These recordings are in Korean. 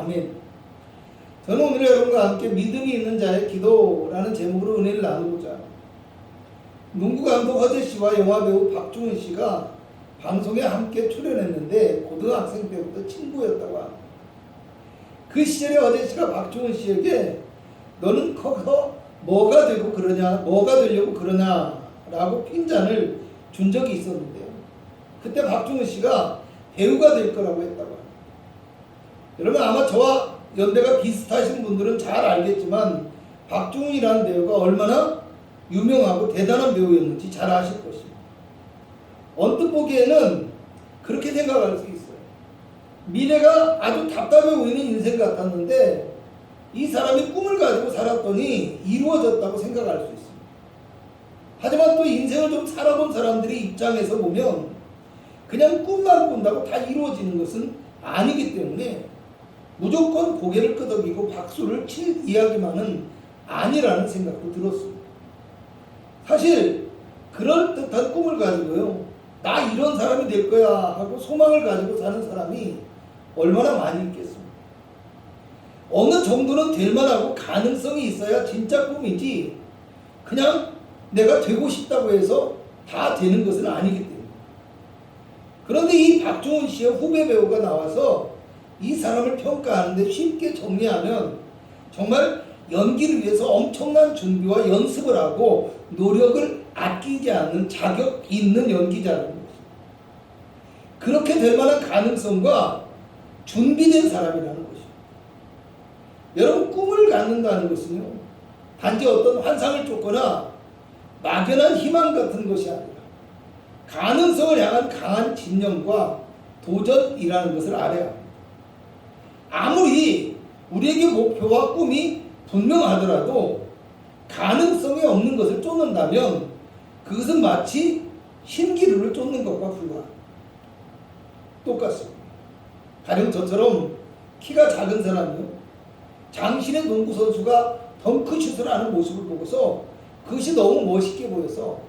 아멘. 저는 오늘 여러분과 함께 믿음이 있는 자의 기도라는 제목으로 은혜를 나누고자 농구 감독 허재 씨와 영화 배우 박중훈 씨가 방송에 함께 출연했는데 고등학생 때부터 친구였다고 합니다. 그 시절에 허재 씨가 박중훈 씨에게 너는 커서 뭐가 되고 그러냐, 뭐가 되려고 그러냐 라고 핀잔을 준 적이 있었는데요. 그때 박중훈 씨가 배우가 될 거라고 했다고 합니다. 여러분 아마 저와 연배가 비슷하신 분들은 잘 알겠지만 박중훈이라는 배우가 얼마나 유명하고 대단한 배우였는지 잘 아실 것입니다. 언뜻 보기에는 그렇게 생각할 수 있어요. 미래가 아주 답답해 보이는 인생 같았는데 이 사람이 꿈을 가지고 살았더니 이루어졌다고 생각할 수 있습니다. 하지만 또 인생을 좀 살아본 사람들의 입장에서 보면 그냥 꿈만 꾼다고 다 이루어지는 것은 아니기 때문에 무조건 고개를 끄덕이고 박수를 칠 이야기만은 아니라는 생각도 들었습니다. 사실 그럴듯한 꿈을 가지고요, 나 이런 사람이 될 거야 하고 소망을 가지고 사는 사람이 얼마나 많이 있겠습니까? 어느 정도는 될 만하고 가능성이 있어야 진짜 꿈이지 그냥 내가 되고 싶다고 해서 다 되는 것은 아니기 때문에. 그런데 이 박중훈 씨의 후배 배우가 나와서 이 사람을 평가하는데 쉽게 정리하면 정말 연기를 위해서 엄청난 준비와 연습을 하고 노력을 아끼지 않는 자격 있는 연기자라는 것입니다. 그렇게 될 만한 가능성과 준비된 사람이라는 것입니다. 여러분 꿈을 갖는다는 것은요, 단지 어떤 환상을 쫓거나 막연한 희망 같은 것이 아니라 가능성을 향한 강한 집념과 도전이라는 것을 알아야 합니다. 아무리 우리에게 목표와 꿈이 분명하더라도 가능성이 없는 것을 쫓는다면 그것은 마치 신기루를 쫓는 것과 불과합니다. 똑같습니다. 가령 저처럼 키가 작은 사람이요, 장신의 농구 선수가 덩크슛을 하는 모습을 보고서 그것이 너무 멋있게 보여서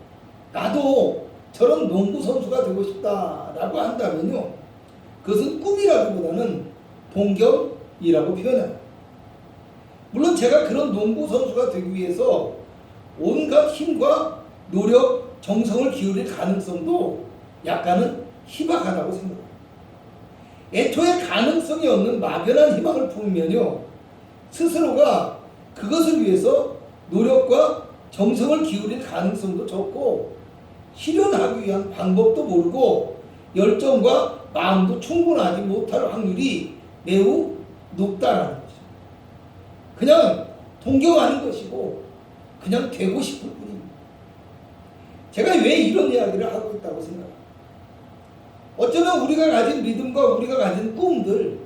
나도 저런 농구 선수가 되고 싶다라고 한다면요, 그것은 꿈이라기보다는 동경이라고 표현합니다. 물론 제가 그런 농구 선수가 되기 위해서 온갖 힘과 노력, 정성을 기울일 가능성도 약간은 희박하다고 생각합니다. 애초에 가능성이 없는 막연한 희망을 품으면요, 스스로가 그것을 위해서 노력과 정성을 기울일 가능성도 적고 실현하기 위한 방법도 모르고 열정과 마음도 충분하지 못할 확률이 매우 높다는 것입니다. 그냥 동경하는 것이고 그냥 되고 싶을 뿐입니다. 제가 왜 이런 이야기를 하고 있다고 생각합니다. 어쩌면 우리가 가진 믿음과 우리가 가진 꿈들,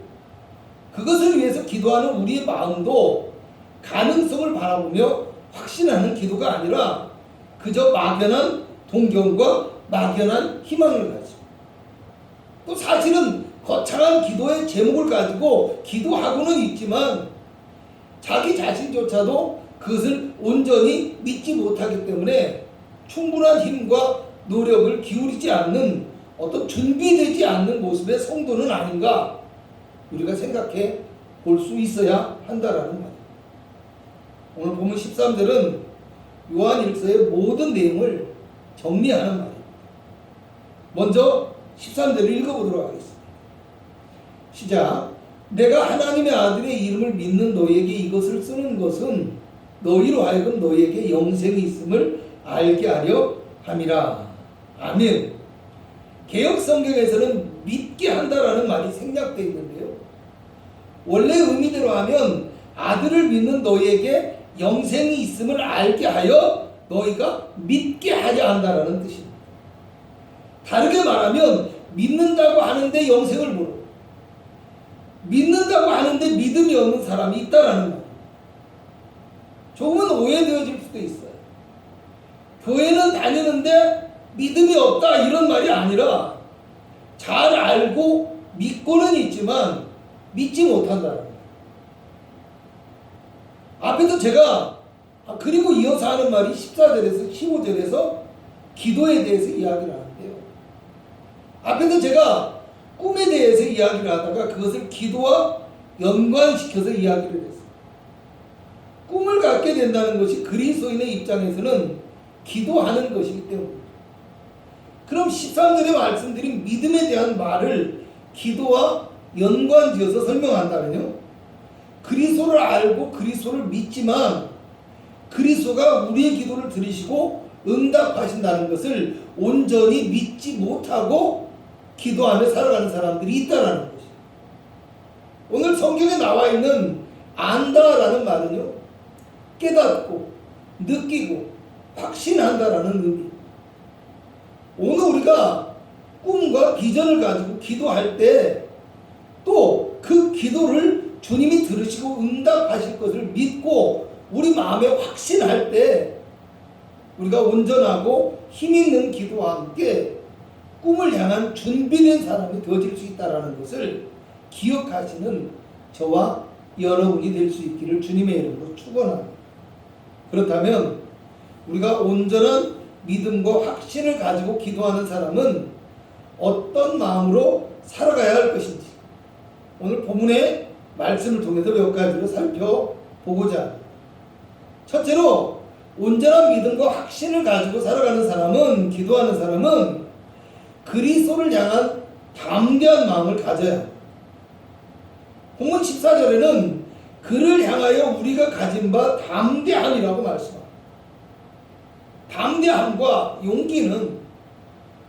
그것을 위해서 기도하는 우리의 마음도 가능성을 바라보며 확신하는 기도가 아니라 그저 막연한 동경과 막연한 희망을 가지고, 또 사실은 거창한 기도의 제목을 가지고 기도하고는 있지만 자기 자신조차도 그것을 온전히 믿지 못하기 때문에 충분한 힘과 노력을 기울이지 않는 어떤 준비되지 않는 모습의 성도는 아닌가 우리가 생각해 볼 수 있어야 한다라는 말입니다. 오늘 본문 13절은 요한 1서의 모든 내용을 정리하는 말입니다. 먼저 13절을 읽어보도록 하겠습니다. 시작. 내가 하나님의 아들의 이름을 믿는 너희에게 이것을 쓰는 것은 너희로 하여금 너희에게 영생이 있음을 알게 하려 함이라. 아멘. 개역 성경에서는 믿게 한다라는 말이 생략되어 있는데요, 원래 의미대로 하면 아들을 믿는 너희에게 영생이 있음을 알게 하여 너희가 믿게 하려 한다라는 뜻입니다. 다르게 말하면 믿는다고 하는데 영생을 모르고 믿는다고 하는데 믿음이 없는 사람이 있다라는 말입니다. 조금은 오해되어질 수도 있어요. 교회는 다니는데 믿음이 없다 이런 말이 아니라 잘 알고 믿고는 있지만 믿지 못한다는 거예요. 앞에서 제가 그리고 이어서 하는 말이 14절에서 15절에서 기도에 대해서 이야기를 하는데요, 앞에서 제가 꿈에 대해서 이야기를 하다가 그것을 기도와 연관시켜서 이야기를 했어요. 꿈을 갖게 된다는 것이 그리스도인의 입장에서는 기도하는 것이기 때문입니다. 그럼 13절에 말씀드린 믿음에 대한 말을 기도와 연관지어서 설명한다면요, 그리스도를 알고 그리스도를 믿지만 그리스도가 우리의 기도를 들으시고 응답하신다는 것을 온전히 믿지 못하고 기도하며 살아가는 사람들이 있다는 것이에요. 오늘 성경에 나와 있는 안다라는 말은요, 깨닫고 느끼고 확신한다라는 의미. 오늘 우리가 꿈과 비전을 가지고 기도할 때 또 그 기도를 주님이 들으시고 응답하실 것을 믿고 우리 마음에 확신할 때 우리가 온전하고 힘있는 기도와 함께 꿈을 향한 준비된 사람이 되어질 수 있다는 것을 기억하시는 저와 여러분이 될 수 있기를 주님의 이름으로 축원합니다. 그렇다면 우리가 온전한 믿음과 확신을 가지고 기도하는 사람은 어떤 마음으로 살아가야 할 것인지 오늘 본문의 말씀을 통해서 몇 가지로 살펴보고자 합니다. 첫째로 온전한 믿음과 확신을 가지고 살아가는 사람은, 기도하는 사람은 그리스도를 향한 담대한 마음을 가져야 합니다. 본문 14절에는 그를 향하여 우리가 가진 바 담대함이라고 말씀합니다. 담대함과 용기는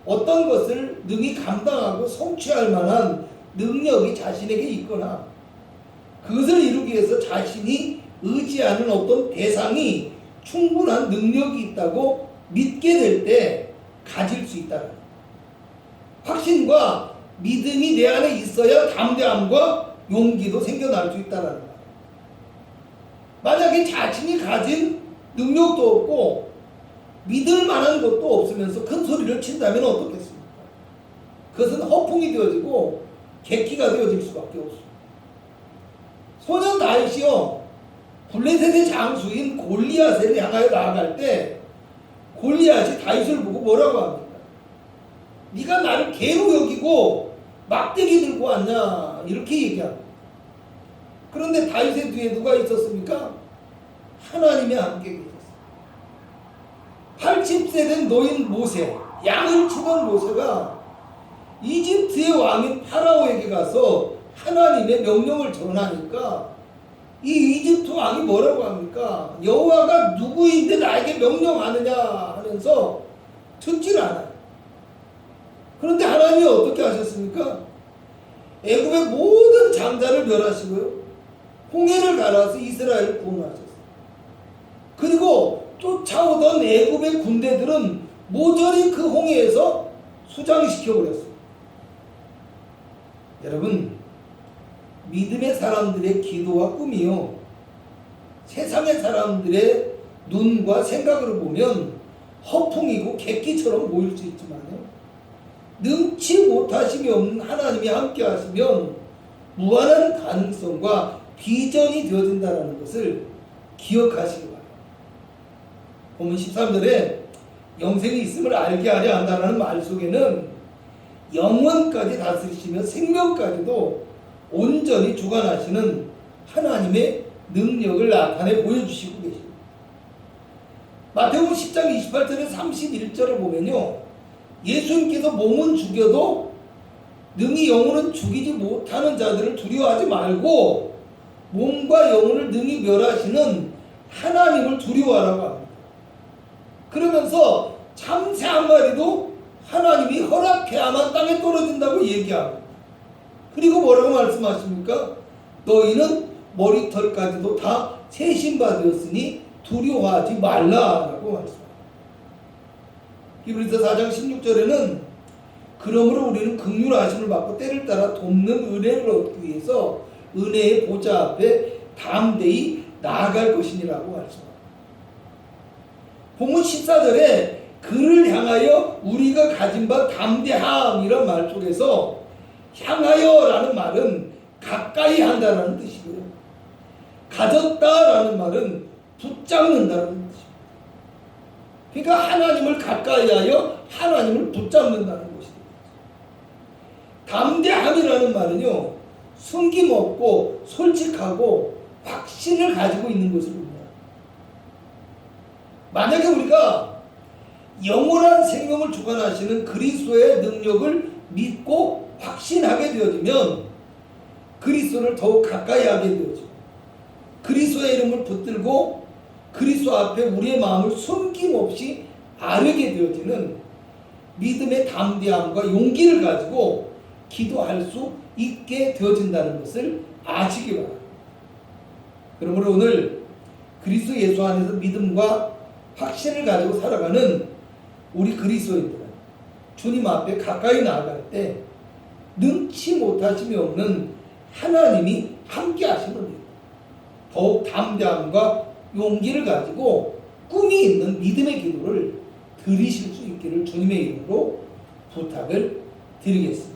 어떤 것을 능히 감당하고 성취할 만한 능력이 자신에게 있거나 그것을 이루기 위해서 자신이 의지하는 어떤 대상이 충분한 능력이 있다고 믿게 될 때 가질 수 있다는 거예요. 확신과 믿음이 내 안에 있어야 담대함과 용기도 생겨날 수 있다는 거예요. 만약에 자신이 가진 능력도 없고 믿을 만한 것도 없으면서 큰 소리를 친다면 어떻겠습니까? 그것은 허풍이 되어지고 객기가 되어질 수밖에 없습니다. 소년 다윗이요, 블레셋의 장수인 골리앗을 향하여 나아갈 때 골리앗이 다윗을 보고 뭐라고 합니까? 네가 나를 개로 여기고 막대기 들고 왔냐, 이렇게 얘기합니다. 그런데 다윗의 뒤에 누가 있었습니까? 하나님이 함께 계셨어요. 80세 된 노인 모세, 양을 치던 모세가 이집트의 왕인 파라오에게 가서 하나님의 명령을 전하니까 이 이집트 왕이 뭐라고 합니까? 여호와가 누구인데 나에게 명령하느냐 하면서 듣질 않아요. 그런데 하나님이 어떻게 하셨습니까? 애굽의 모든 장자를 멸하시고요, 홍해를 갈아서 이스라엘을 구원하셨어요. 그리고 쫓아오던 애굽의 군대들은 모조리 그 홍해에서 수장시켜버렸습니다. 여러분, 믿음의 사람들의 기도와 꿈이요, 세상의 사람들의 눈과 생각으로 보면 허풍이고 객기처럼 보일 수 있지만요, 능치 못하심이 없는 하나님이 함께 하시면 무한한 가능성과 비전이 되어진다는 것을 기억하시기 바랍니다. 본문 13절에 영생이 있음을 알게 하려 한다는 말 속에는 영혼까지 다스리시며 생명까지도 온전히 주관하시는 하나님의 능력을 나타내 보여주시고 계십니다. 마태복음 10장 28절에 31절을 보면요, 예수님께서 몸은 죽여도 능히 영혼은 죽이지 못하는 자들을 두려워하지 말고 몸과 영혼을 능히 멸하시는 하나님을 두려워하라고 합니다. 그러면서 참새 한 마리도 하나님이 허락해야만 땅에 떨어진다고 얘기합니다. 그리고 뭐라고 말씀하십니까? 너희는 머리털까지도 다 세신바 되었으니 두려워하지 말라라고 말씀합니다. 히브리서 4장 16절에는 그러므로 우리는 긍휼하심을 받고 때를 따라 돕는 은혜를 얻기 위해서 은혜의 보좌 앞에 담대히 나아갈 것이니라고 말씀합니다. 본문 14절에 그를 향하여 우리가 가진 바 담대함이란 말 속에서 향하여라는 말은 가까이 한다라는 뜻이고요, 가졌다라는 말은 붙잡는다라는 뜻입니다. 그러니까 하나님을 가까이 하여 하나님을 붙잡는다는 것입니다. 담대함이라는 말은요, 숨김없고 솔직하고 확신을 가지고 있는 것을 봅니다. 만약에 우리가 영원한 생명을 주관하시는 그리스도의 능력을 믿고 확신하게 되어지면 그리스도를 더욱 가까이 하게 되어지고 그리스도의 이름을 붙들고 그리스도 앞에 우리의 마음을 숨김없이 아뢰게 되어지는 믿음의 담대함과 용기를 가지고 기도할 수 있게 되어진다는 것을 아시기 바랍니다. 그러므로 오늘 그리스도 예수 안에서 믿음과 확신을 가지고 살아가는 우리 그리스도인들은 주님 앞에 가까이 나아갈 때 능치 못하심이 없는 하나님이 함께 하시는 일, 더욱 담대함과 용기를 가지고 꿈이 있는 믿음의 기도를 드리실 수 있기를 주님의 이름으로 부탁을 드리겠습니다.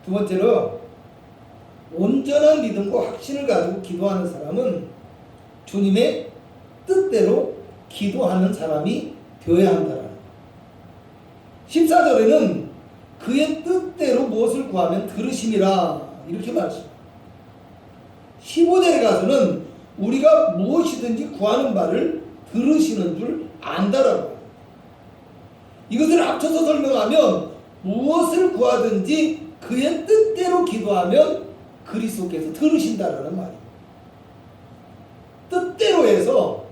두 번째로 온전한 믿음과 확신을 가지고 기도하는 사람은 주님의 뜻대로 기도하는 사람이 되어야 한다는 것. 14절에는 그의 뜻대로 무엇을 구하면 들으심이라 이렇게 말씀합니다. 15절에 가서는 우리가 무엇이든지 구하는 바를 들으시는 줄 안다라고 합니다. 이것을 합쳐서 설명하면 무엇을 구하든지 그의 뜻대로 기도하면 그리스도께서 들으신다라는 말입니다. 뜻대로 해서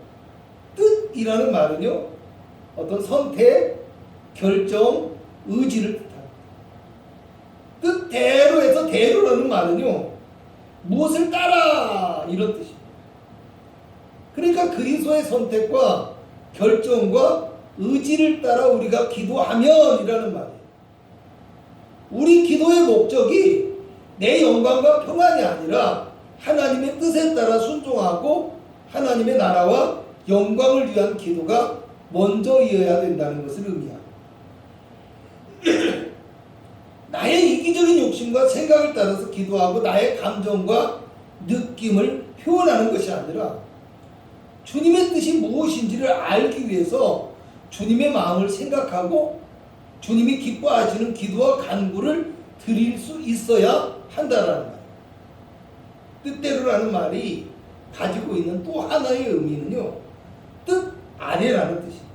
뜻이라는 말은요 어떤 선택, 결정, 의지를 뜻합니다. 뜻대로 해서 대로라는 말은요 무엇을 따라 이런 뜻입니다. 그러니까 그리스도의 선택과 결정과 의지를 따라 우리가 기도하면 이라는 말이에요. 우리 기도의 목적이 내 영광과 평안이 아니라 하나님의 뜻에 따라 순종하고 하나님의 나라와 영광을 위한 기도가 먼저이어야 된다는 것을 의미합니다. 나의 이기적인 욕심과 생각을 따라서 기도하고 나의 감정과 느낌을 표현하는 것이 아니라 주님의 뜻이 무엇인지를 알기 위해서 주님의 마음을 생각하고 주님이 기뻐하시는 기도와 간구를 드릴 수 있어야 한다라는 말. 뜻대로라는 말이 가지고 있는 또 하나의 의미는요 뜻 아래라는 뜻입니다.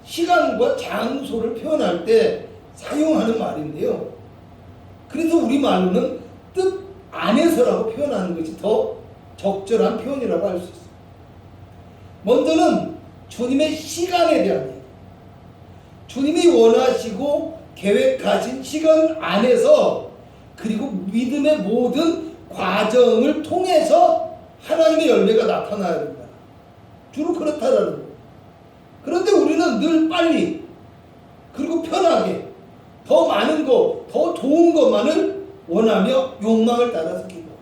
시간과 장소를 표현할 때 사용하는 말인데요. 그래서 우리말로는 뜻 안에서라고 표현하는 것이 더 적절한 표현이라고 할 수 있습니다. 먼저는 주님의 시간에 대한 얘기. 주님이 원하시고 계획하신 시간 안에서 그리고 믿음의 모든 과정을 통해서 하나님의 열매가 나타나야 된다. 주로 그렇다라는 거예요. 그런데 우리는 늘 빨리 그리고 편하게 더 많은 거, 더 좋은 것만을 원하며 욕망을 따라서 기도합니다.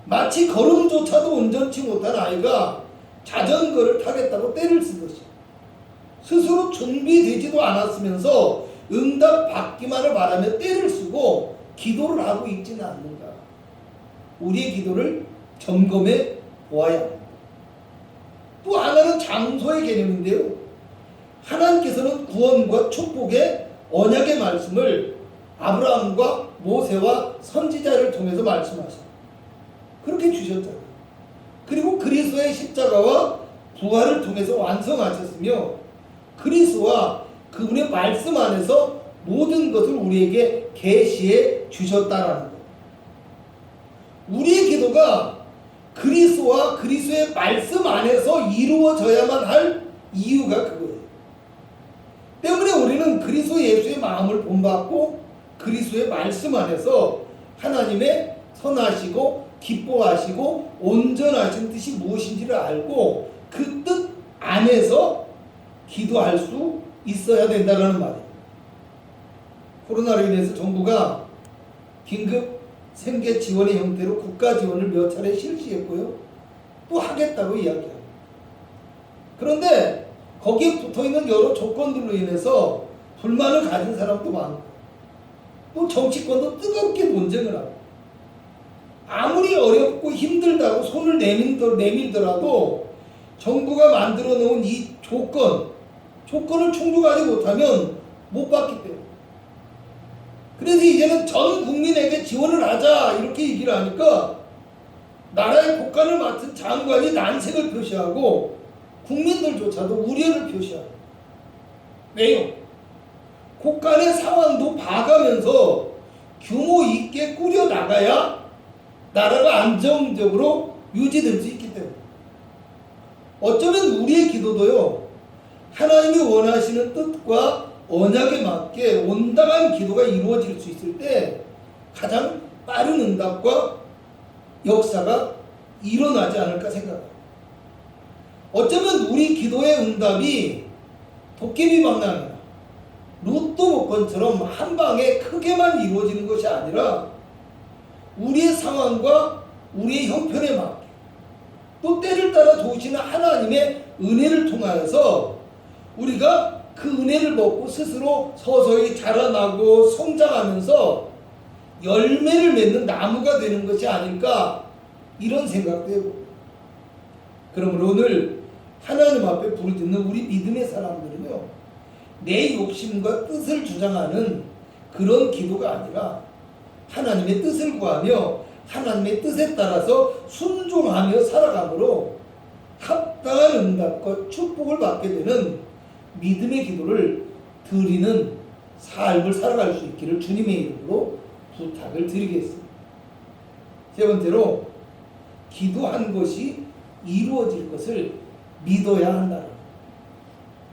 마치 걸음조차도 온전치 못한 아이가 자전거를 타겠다고 떼를 쓰듯이 스스로 준비되지도 않았으면서 응답 받기만을 바라며 떼를 쓰고 기도를 하고 있지는 않는가. 우리의 기도를 점검해 보아야 합니다. 또 하나는 장소의 개념인데요. 하나님께서는 구원과 축복의 언약의 말씀을 아브라함과 모세와 선지자를 통해서 말씀하셨습니다. 그렇게 주셨잖아요. 그리고 그리스도의 십자가와 부활을 통해서 완성하셨으며 그리스도와 그분의 말씀 안에서 모든 것을 우리에게 계시해 주셨다라는 것. 우리의 기도가 그리스도와 그리스도의 말씀 안에서 이루어져야만 할 이유가 그거예요. 때문에 우리는 그리스도 예수의 마음을 본받고 그리스도의 말씀 안에서 하나님의 선하시고 기뻐하시고 온전하신 뜻이 무엇인지를 알고 그 뜻 안에서 기도할 수 있어야 된다는 말이에요. 코로나로 인해서 정부가 긴급 생계 지원의 형태로 국가 지원을 몇 차례 실시했고요. 또 하겠다고 이야기합니다. 그런데 거기에 붙어있는 여러 조건들로 인해서 불만을 가진 사람도 많고 또 정치권도 뜨겁게 논쟁을 하고 아무리 어렵고 힘들다고 손을 내밀더라도 정부가 만들어 놓은 이 조건을 충족하지 못하면 못 받기 때문에 그래서 이제는 전 국민에게 지원을 하자 이렇게 얘기를 하니까 나라의 국간을 맡은 장관이 난색을 표시하고 국민들조차도 우려를 표시하고. 왜요? 국간의 상황도 봐가면서 규모 있게 꾸려 나가야 나라가 안정적으로 유지될 수 있기 때문에. 어쩌면 우리의 기도도요, 하나님이 원하시는 뜻과 언약에 맞게 온당한 기도가 이루어질 수 있을 때 가장 빠른 응답과 역사가 일어나지 않을까 생각합니다. 어쩌면 우리 기도의 응답이 도깨비 방랑이나 로또 복권처럼 한 방에 크게만 이루어지는 것이 아니라 우리의 상황과 우리의 형편에 맞게 또 때를 따라 도우시는 하나님의 은혜를 통하여서 우리가 그 은혜를 먹고 스스로 서서히 자라나고 성장하면서 열매를 맺는 나무가 되는 것이 아닐까, 이런 생각도 해보고. 그러므로 오늘 하나님 앞에 부르짖는 우리 믿음의 사람들은요, 내 욕심과 뜻을 주장하는 그런 기도가 아니라 하나님의 뜻을 구하며 하나님의 뜻에 따라서 순종하며 살아감으로 합당한 응답과 축복을 받게 되는 믿음의 기도를 드리는 삶을 살아갈 수 있기를 주님의 이름으로 부탁을 드리겠습니다. 세 번째로, 기도한 것이 이루어질 것을 믿어야 한다.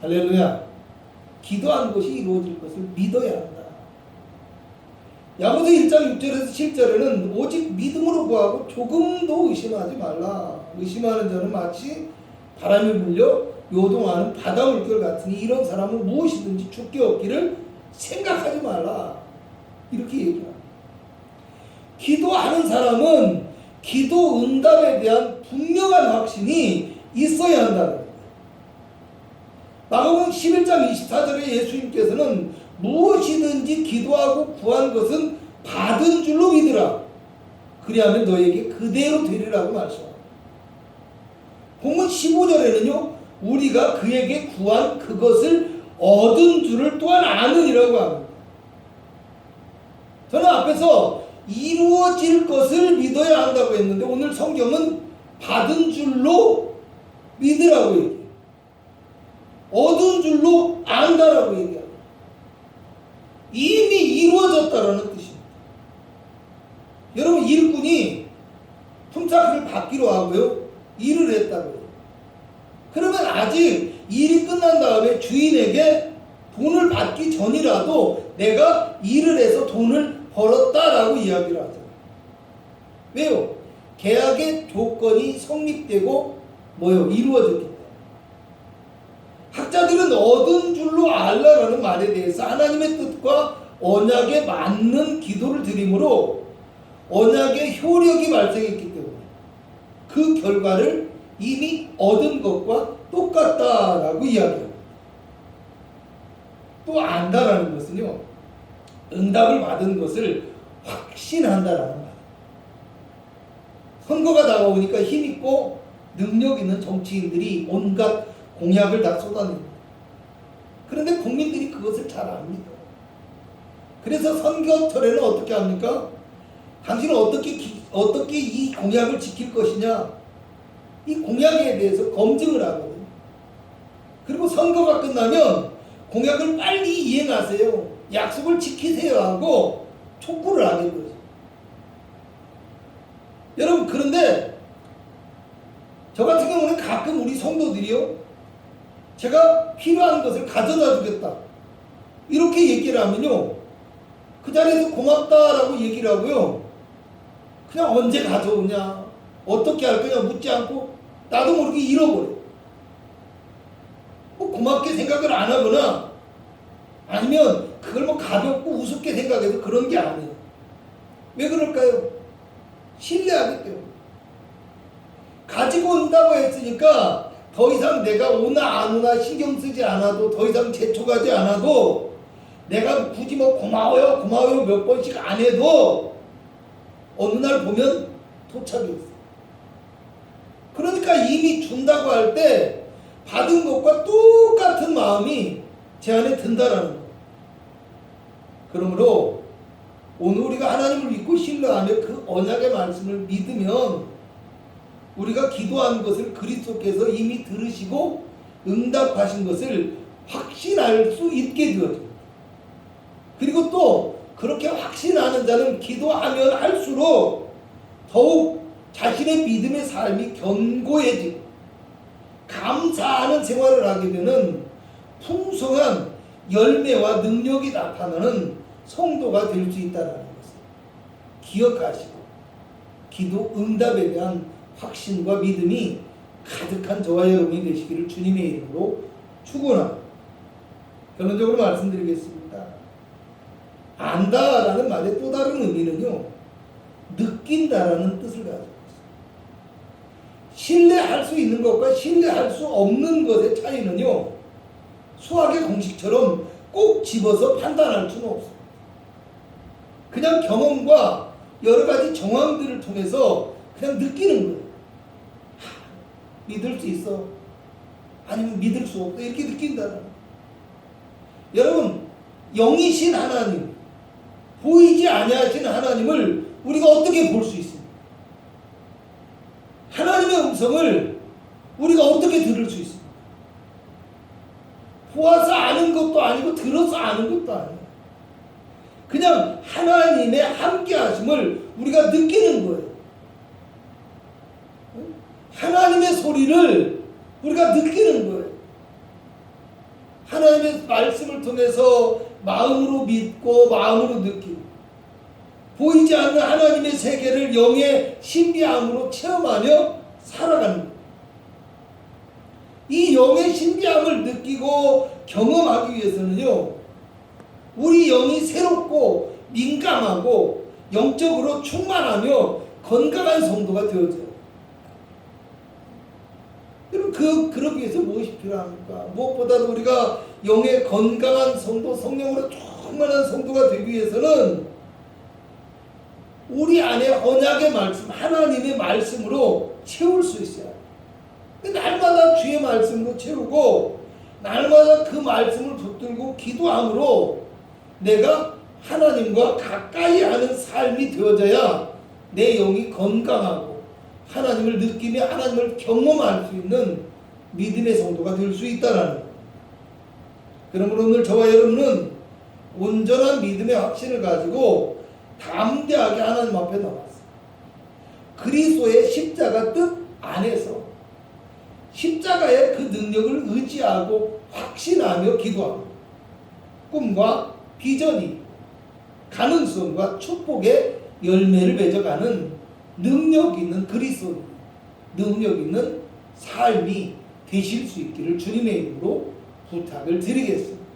할렐루야. 기도한 것이 이루어질 것을 믿어야 한다. 야고보서 1장 6절에서 7절에는 오직 믿음으로 구하고 조금도 의심하지 말라. 의심하는 자는 마치 바람에 불려 요동하는 바다 물결 같으니 이런 사람은 무엇이든지 죽게 없기를 생각하지 말라. 이렇게 얘기합니다. 기도하는 사람은 기도 응답에 대한 분명한 확신이 있어야 한다는 거예요. 마가복음 11장 24절에 예수님께서는 무엇이든지 기도하고 구한 것은 받은 줄로 믿으라. 그리하면 너에게 그대로 되리라고 말씀합니다. 본문 15절에는요, 우리가 그에게 구한 그것을 얻은 줄을 또한 아느니라고 합니다. 저는 앞에서 이루어질 것을 믿어야 한다고 했는데 오늘 성경은 받은 줄로 믿으라고 얘기해요. 얻은 줄로 안다라고 얘기합니다. 이미 이루어졌다라는 뜻입니다. 여러분, 일꾼이 품삯을 받기로 하고요, 일을 했다고요. 그러면 아직 일이 끝난 다음에 주인에게 돈을 받기 전이라도 내가 일을 해서 돈을 벌었다라고 이야기를 하죠. 왜요? 계약의 조건이 성립되고 이루어졌기 때문에. 학자들은 얻은 줄로 알라라는 말에 대해서 하나님의 뜻과 언약에 맞는 기도를 드림으로 언약의 효력이 발생했기 때문에 그 결과를 이미 얻은 것과 똑같다라고 이야기합니다. 또 안다라는 것은요, 응답을 받은 것을 확신한다라는 말. 선거가 다가오니까 힘있고 능력 있는 정치인들이 온갖 공약을 다 쏟아냅니다. 그런데 국민들이 그것을 잘 압니다. 그래서 선거철에는 어떻게 합니까? 당신은 어떻게 이 공약을 지킬 것이냐, 이 공약에 대해서 검증을 하거든요. 그리고 선거가 끝나면 공약을 빨리 이행하세요, 약속을 지키세요 하고 촉구를 하게 되죠. 여러분, 그런데 저 같은 경우는 가끔 우리 성도들이요, 제가 필요한 것을 가져다 주겠다 이렇게 얘기를 하면요, 그 자리에서 고맙다라고 얘기를 하고요, 그냥 언제 가져오냐, 어떻게 할 거냐 묻지 않고 나도 모르게 잃어버려요. 고맙게 생각을 안 하거나 아니면 그걸 가볍고 우습게 생각해서 그런 게 아니에요. 왜 그럴까요? 신뢰하기 때문에. 가지고 온다고 했으니까 더 이상 내가 오나 안 오나 신경 쓰지 않아도, 더 이상 재촉하지 않아도, 내가 굳이 고마워요 몇 번씩 안 해도 어느 날 보면 도착이 있어요. 그러니까 이미 준다고 할 때 받은 것과 똑같은 마음이 제 안에 든다라는 거예요. 그러므로 오늘 우리가 하나님을 믿고 신뢰하며 그 언약의 말씀을 믿으면 우리가 기도한 것을 그리스도께서 이미 들으시고 응답하신 것을 확신할 수 있게 되어집니다. 그리고 또 그렇게 확신하는 자는 기도하면 할수록 더욱 자신의 믿음의 삶이 견고해지고 감사하는 생활을 하게 되는 풍성한 열매와 능력이 나타나는 성도가 될 수 있다는 것을 기억하시고 기도 응답에 대한 확신과 믿음이 가득한 저와 여러분이 되시기를 주님의 이름으로 축원합니다. 결론적으로 말씀드리겠습니다. 안다라는 말의 또 다른 의미는요, 느낀다라는 뜻을 가지고 있습니다. 신뢰할 수 있는 것과 신뢰할 수 없는 것의 차이는요, 수학의 공식처럼 꼭 집어서 판단할 수는 없습니다. 그냥 경험과 여러 가지 정황들을 통해서 그냥 느끼는 거예요. 믿을 수 있어. 아니면 믿을 수 없다. 이렇게 느낀다는 거예요. 여러분, 영이신 하나님, 보이지 아니하시는 하나님을 우리가 어떻게 볼 수 있습니까? 하나님의 음성을 우리가 어떻게 들을 수 있습니까? 보아서 아는 것도 아니고 들어서 아는 것도 아니에요. 그냥 하나님의 함께 하심을 우리가 느끼는 거예요. 하나님의 소리를 우리가 느끼는 거예요. 하나님의 말씀을 통해서 마음으로 믿고 마음으로 느끼고 보이지 않는 하나님의 세계를 영의 신비함으로 체험하며 살아가는 거예요. 이 영의 신비함을 느끼고 경험하기 위해서는요, 우리 영이 새롭고 민감하고 영적으로 충만하며 건강한 성도가 되어져요. 그럼 그러기 위해서 무엇이 필요합니까? 무엇보다도 우리가 영의 건강한 성도, 성령으로 충만한 성도가 되기 위해서는 우리 안에 언약의 말씀, 하나님의 말씀으로 채울 수 있어요. 날마다 주의 말씀으로 채우고 날마다 그 말씀을 붙들고 기도함으로 내가 하나님과 가까이 하는 삶이 되어져야 내 영이 건강하고 하나님을 느끼며 하나님을 경험할 수 있는 믿음의 성도가 될 수 있다는 거예요. 그러므로 오늘 저와 여러분은 온전한 믿음의 확신을 가지고 담대하게 하나님 앞에 나왔어요. 그리스도의 십자가 뜻 안에서 십자가의 그 능력을 의지하고 확신하며 기도합니다. 꿈과 비전이 가능성과 축복의 열매를 맺어가는 능력 있는 그리스도, 능력 있는 삶이 되실 수 있기를 주님의 이름으로 부탁을 드리겠습니다.